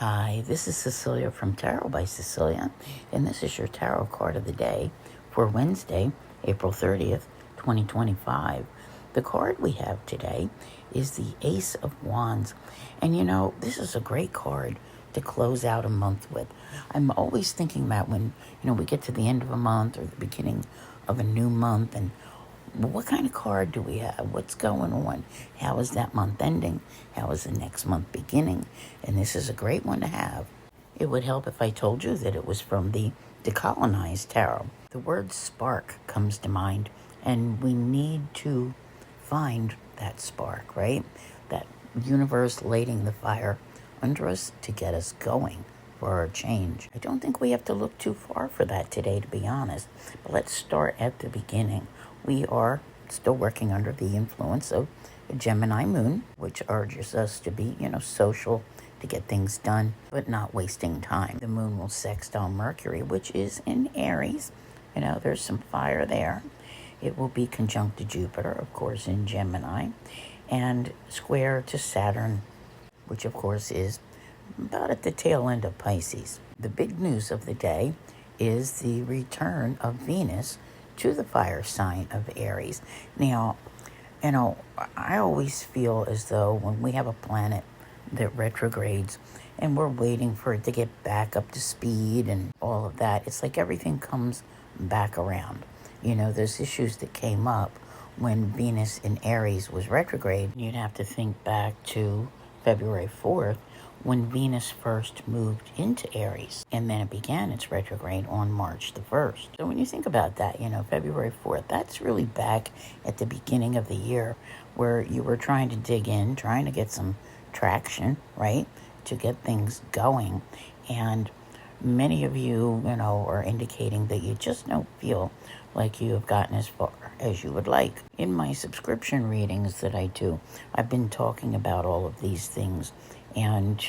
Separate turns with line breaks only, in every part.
Hi, this is Cecilia from Tarot by Cecilia, and this is your tarot card of the day for Wednesday, April 30th, 2025. The card we have today is the Ace of Wands, and this is a great card to close out a month with. I'm always thinking about when, we get to the end of a month or the beginning of a new month, and what kind of card do we have? What's going on? How is that month ending? How is the next month beginning? And this is a great one to have. It would help if I told you that it was from the Decolonized Tarot. The word spark comes to mind, and we need to find that spark, right? That universe lighting the fire under us to get us going for our change. I don't think we have to look too far for that today, to be honest. But let's start at the beginning. We are still working under the influence of a Gemini moon, which urges us to be, social, to get things done, but not wasting time. The moon will sextile Mercury, which is in Aries. There's some fire there. It will be conjunct to Jupiter, of course, in Gemini, and square to Saturn, which, of course, is about at the tail end of Pisces. The big news of the day is the return of Venus to the fire sign of Aries. Now, I always feel as though when we have a planet that retrogrades and we're waiting for it to get back up to speed and all of that, it's like everything comes back around. Those issues that came up when Venus in Aries was retrograde, you'd have to think back to February 4th, when Venus first moved into Aries, and then it began its retrograde on March the 1st. So when you think about that, February 4th, that's really back at the beginning of the year where you were trying to dig in, trying to get some traction, right, to get things going. And many of you, are indicating that you just don't feel like you have gotten as far as you would like. In my subscription readings that I do, I've been talking about all of these things and,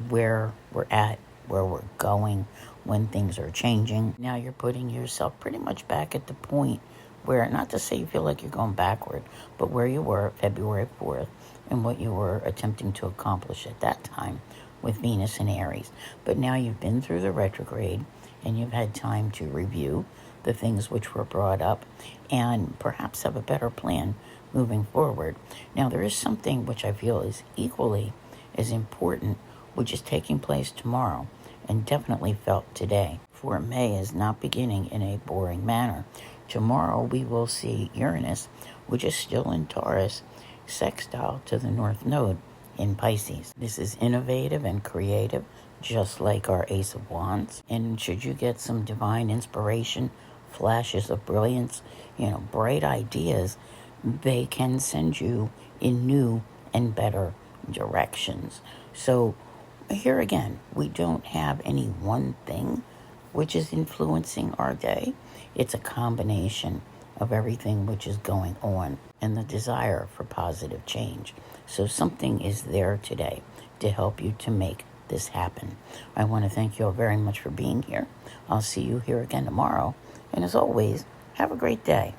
where we're at, where we're going, when things are changing. Now you're putting yourself pretty much back at the point where, not to say you feel like you're going backward, but where you were February 4th and what you were attempting to accomplish at that time with Venus in Aries. But now you've been through the retrograde and you've had time to review the things which were brought up and perhaps have a better plan moving forward. Now, there is something which I feel is equally as important, which is taking place tomorrow and definitely felt today. For May is not beginning in a boring manner. Tomorrow we will see Uranus, which is still in Taurus, sextile to the North Node in Pisces. This is innovative and creative, just like our Ace of Wands. And should you get some divine inspiration, flashes of brilliance, bright ideas, they can send you in new and better directions. So here again, we don't have any one thing which is influencing our day. It's a combination of everything which is going on and the desire for positive change. So something is there today to help you to make this happen. I want to thank you all very much for being here. I'll see you here again tomorrow. And as always, have a great day.